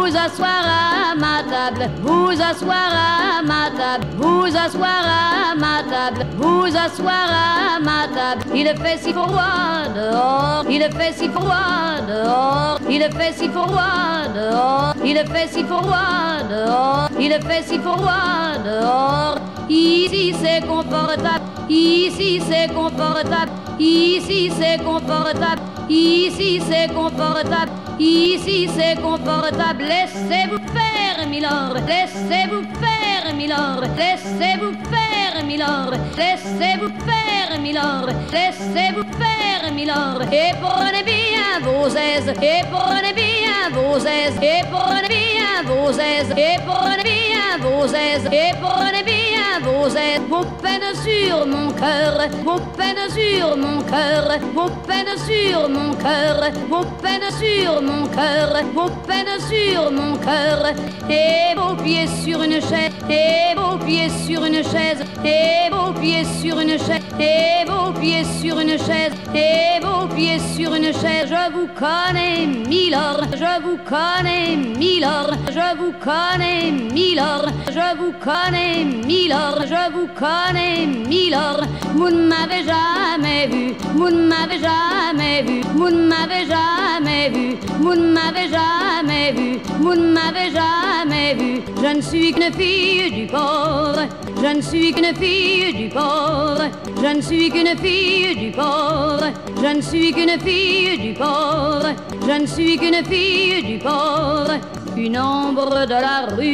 vous asseoir à ma table, vous asseoir à ma table, vous asseoir à ma table, vous asseoir à ma table. Il fait si froid dehors, il fait si froid dehors, il fait si froid dehors, il fait si froid dehors, il fait si froid dehors. Ici c'est confortable, ici c'est confortable, ici c'est confortable, ici c'est confortable, ici c'est confortable. Laissez-vous faire, milord, laissez-vous faire, milord, laissez-vous faire, milord, laissez-vous faire, milord, laissez-vous faire, milord. Et prenez bien vos aises, et prenez bien vos aises, et prenez bien vos aises, et prenez bien vos aises, et prenez bien vos aises. Vos peines sur mon cœur, vos peines sur mon cœur, vos peines sur mon cœur, vos peines sur mon cœur, vos peines sur mon cœur. Et vos pieds sur une chaise, et vos pieds sur une chaise, et vos pieds sur une chaise, et vos pieds sur une chaise, et vos pieds sur une chaise. Je vous connais, milord, je vous connais, milord, je vous connais, milord, je vous connais, milord, je vous connais, milord. Vous ne m'avez jamais vu, vous ne m'avez jamais vu, vous ne m'avez jamais vu, vous ne m'avez jamais vu, vous ne m'avez jamais vu. Je ne suis qu'une fille du port, je ne suis qu'une fille du port, je ne suis qu'une fille du port, je ne suis qu'une fille du port, je ne suis qu'une fille du port. Une ombre de la rue,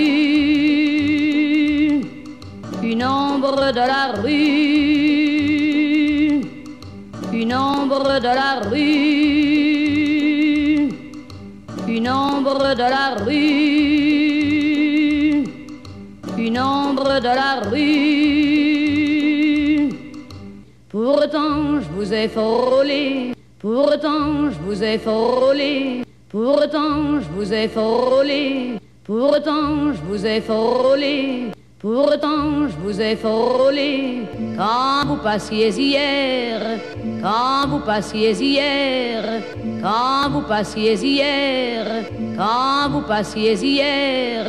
une ombre de la rue, une ombre de la rue, une ombre de la rue, une ombre de la rue. Pourtant je vous ai frôlé, pourtant je vous ai frôlé, pourtant je vous ai frôlé, pourtant je vous ai frôlé, pourtant je vous ai frôlé. Quand vous passiez hier, quand vous passiez hier, quand vous passiez hier, quand vous passiez hier,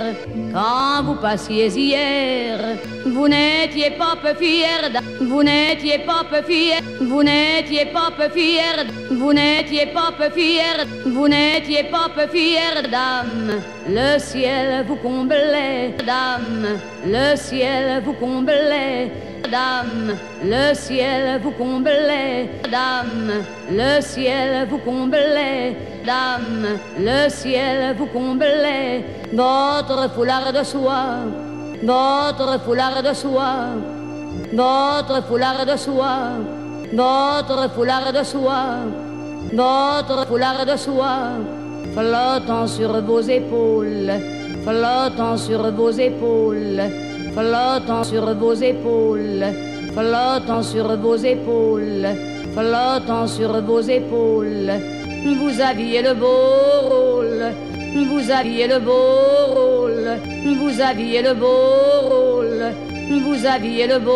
quand vous passiez hier, vous n'étiez pas peu fier, vous n'étiez pas peu fier, vous n'étiez pas peu fier, vous n'étiez pas peu fier, vous n'étiez pas peu fier, dame. Le ciel vous comblait, dame. Le ciel vous comblait, dame. Le ciel vous comblait, dame. Le ciel vous comblait, dame. Le ciel vous comblait. Votre foulard de soie, votre foulard de soie, votre foulard de soie, votre foulard de soie, votre foulard de soie, flottant sur vos épaules, flottant sur vos épaules, flottant sur vos épaules, flottant sur vos épaules, flottant sur vos épaules. Vous aviez le beau rôle, vous aviez le beau rôle, vous aviez le beau rôle, vous aviez le beau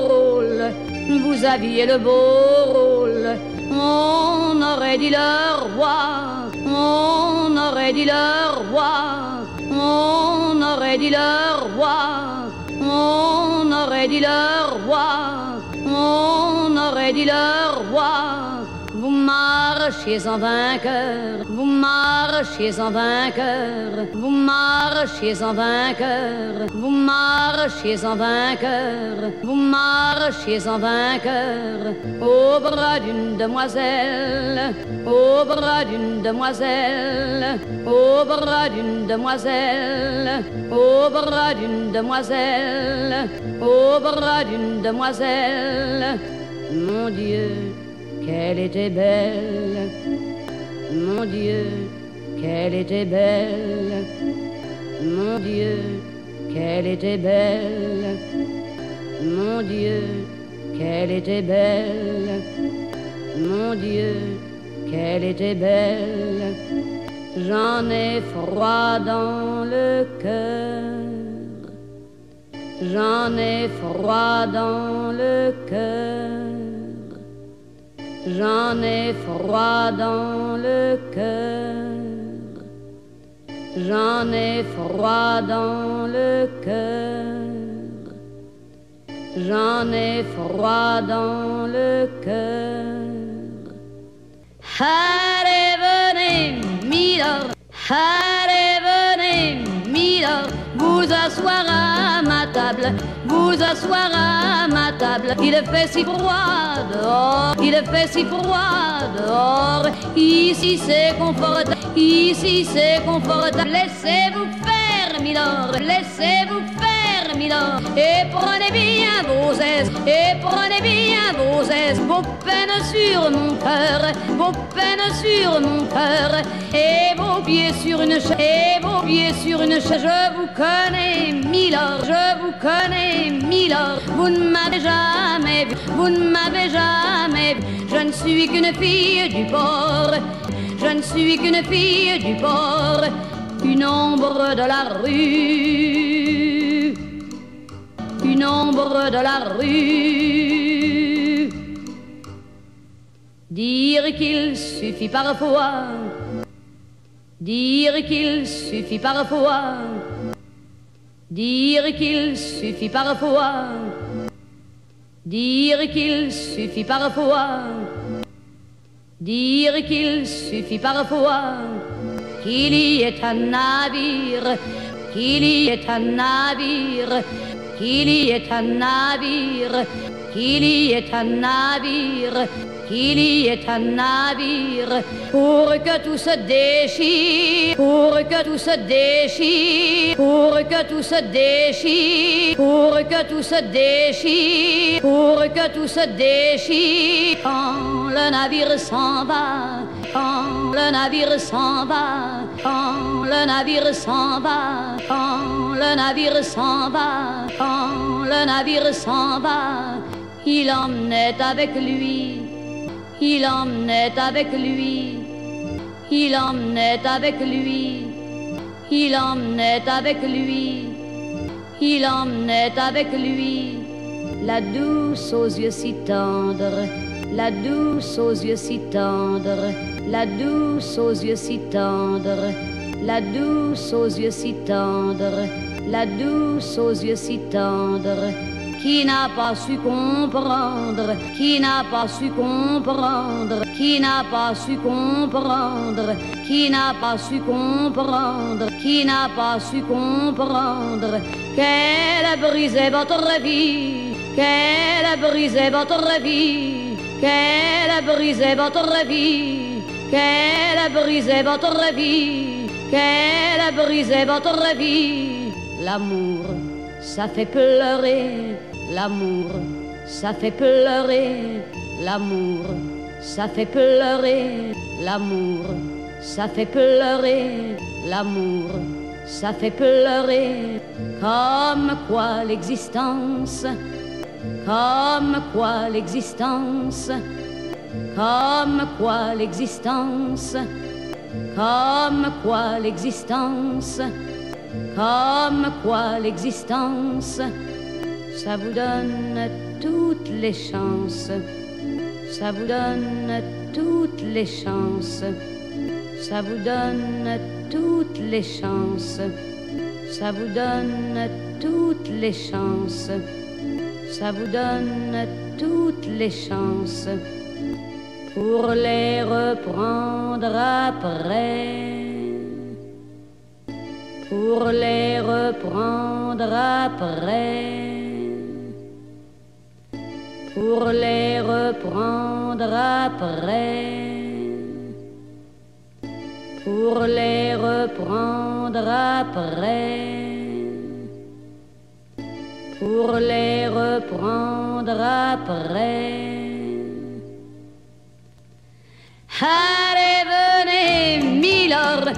rôle, vous aviez le beau rôle. On aurait dit le roi, on aurait dit le roi, on aurait dit le roi, on aurait dit le roi, on aurait dit le roi. Vous marchiez en vainqueur, vous marchiez en vainqueur, vous marchiez en vainqueur, vous marchiez en vainqueur, vous marchiez en vainqueur, au bras d'une demoiselle, au bras d'une demoiselle, au bras d'une demoiselle, au bras d'une demoiselle, au bras d'une demoiselle. Mon Dieu, qu'elle était belle, mon Dieu, qu'elle était belle, mon Dieu, qu'elle était belle, mon Dieu, qu'elle était belle, mon Dieu, qu'elle était belle. J'en ai froid dans le cœur, j'en ai froid dans le cœur. J'en ai froid dans le cœur, j'en ai froid dans le cœur, j'en ai froid dans le cœur. Allez, venez, milord, allez, venez, milord, vous asseoir à ma table, vous asseoir à ma table. Il fait si froid dehors, il fait si froid dehors. Ici c'est confortable, ici c'est confortable. Laissez-vous faire, milord, laissez-vous faire, milord. Et prenez bien vos aises, et prenez bien vos aises. Vos peines sur mon cœur, vos peines sur mon cœur. Et vos pieds sur une chaise, et vos pieds sur une chaise. Je vous connais, milord, je vous connais, milord. Vous ne m'avez jamais vu, vous ne m'avez jamais vu. Je ne suis qu'une fille du port, je ne suis qu'une fille du port, une ombre de la rue, une ombre de la rue. Dire qu'il suffit parfois, dire qu'il suffit parfois, dire qu'il suffit parfois, dire qu'il suffit parfois, dire qu'il suffit parfois, qu'il y ait un navire, qu'il y ait un navire, qu'il y ait un navire, qu'il y ait un navire, qu'il y ait un navire, pour que tout se déchire, pour que tout se déchire, pour que tout se déchire, pour que tout se déchire, pour que tout se déchire. Quand le navire s'en va, quand le navire s'en va, quand le navire s'en va, quand le navire s'en va, quand le navire s'en va, il emmenait avec lui, il emmenait avec lui, il emmenait avec lui, il emmenait avec lui, il emmenait avec lui, la douce aux yeux si tendres, la douce aux yeux si tendres, la douce aux yeux si tendres, la douce aux yeux si tendres, la douce aux yeux si tendres. Qui n'a pas su comprendre, qui n'a pas su comprendre, qui n'a pas su comprendre, qui n'a pas su comprendre, qui n'a pas su comprendre, qu'elle a brisé votre vie, qu'elle a brisé votre vie, qu'elle a brisé votre vie, qu'elle a brisé votre vie, qu'elle a brisé votre vie. L'amour, ça fait pleurer, l'amour, ça fait pleurer, l'amour, ça fait pleurer, l'amour, ça fait pleurer, l'amour, ça fait pleurer. Comme quoi l'existence, comme quoi l'existence, comme quoi l'existence, comme quoi l'existence, comme quoi l'existence, ça vous donne toutes les chances, ça vous donne toutes les chances, ça vous donne toutes les chances, ça vous donne toutes les chances, ça vous donne toutes les chances pour les reprendre après, pour les reprendre après, pour les reprendre après, pour les reprendre après, pour les reprendre après. Allez, venez, milord,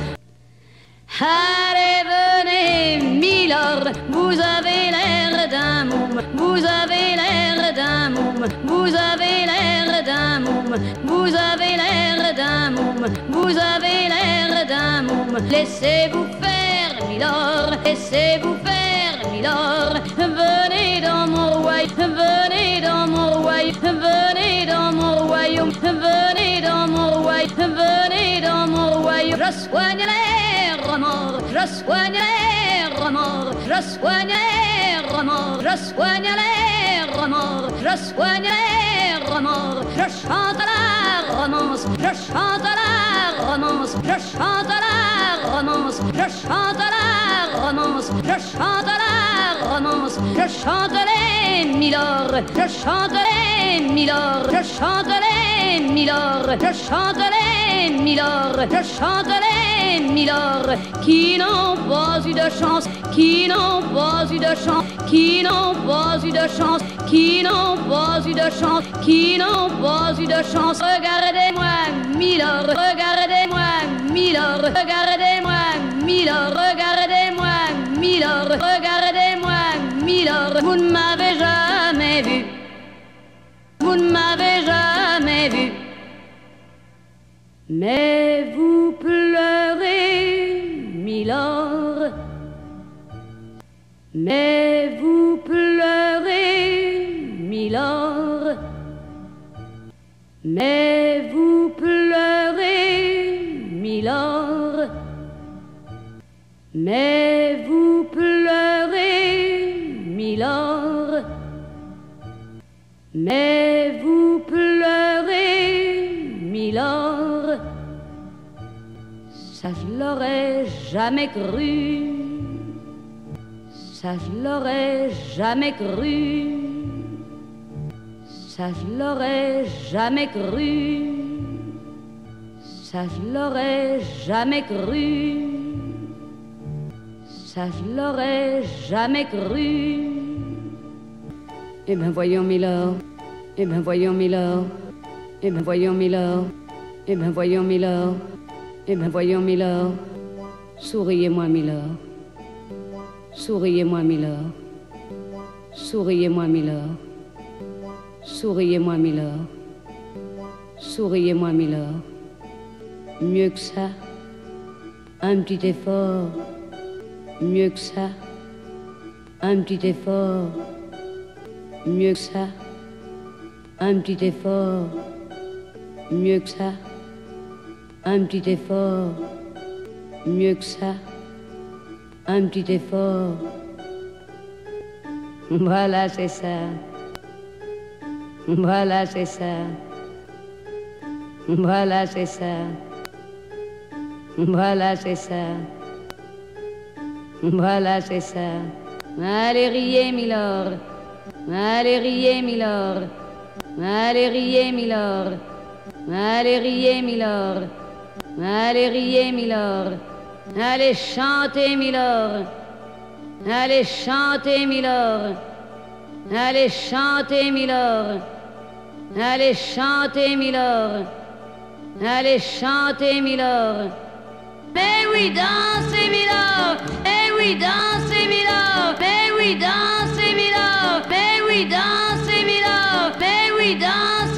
allez, venez, milord, vous avez l'air d'un môme, vous avez l'air d'un môme, vous avez l'air d'un môme, vous avez l'air d'un môme, vous avez l'air d'un môme. Laissez-vous faire, milord, laissez-vous faire, milord, venez dans mon royaume, venez dans mon royaume, venez dans mon royaume, venez dans mon royaume, venez dans mon royaume. Je soigne l'air remords, je soigne les remords, je soigne les remords, je soigne les remords, je soigne les remords, je chante la romance, je chante la romance, je chante la romance, je chante la romance, je chante la romance, je chante les milords, je chante les milords, je chante les milords, je chante les milords, je chante les milords qui n'ont pas eu de chance, qui n'ont pas eu de chance, qui n'ont pas eu de chance, qui n'ont pas eu de chance, qui n'ont pas eu de chance. Regardez-moi, milord, regardez-moi, milord, regardez-moi, milord, regardez-moi, milord, regardez-moi, milord. Vous ne m'avez jamais vu, vous ne m'avez jamais vu, mais vous pleurez, milord, mais vous pleurez, milord, mais vous pleurez, milord, mais vous pleurez, milord, mais vous pleurez, milord. Ça je l'aurais jamais cru, ça je l'aurais jamais cru, ça je l'aurais jamais cru, ça je l'aurais jamais cru, ça je l'aurais jamais cru. Eh ben voyons milord, eh ben voyons milord, eh ben voyons milord, eh ben voyons milord, eh ben voyons milord, souriez-moi milord, souriez-moi milord, souriez-moi milord, souriez-moi milord, souriez-moi milord. Mieux que ça, un petit effort, mieux que ça, un petit effort, mieux que ça, un petit effort, mieux que ça, un petit effort, mieux que ça, un petit effort. Voilà, c'est ça. Voilà, c'est ça. Voilà, c'est ça. Voilà, c'est ça. Voilà, c'est ça. Allez, riez, milord. Allez, riez, milord. Allez, riez, milord. Allez, riez, milord. Allez, riez, milord. Allez, chantez, milord. Allez, chantez, milord. Allez, chantez, milord. Allez, chantez, milord. Allez, chantez, milord. Mais oui, dansez, milord. Mais oui, dansez, milord. Mais oui, dansez, milord. Mais oui, dansez, milord. Mais oui, dansez.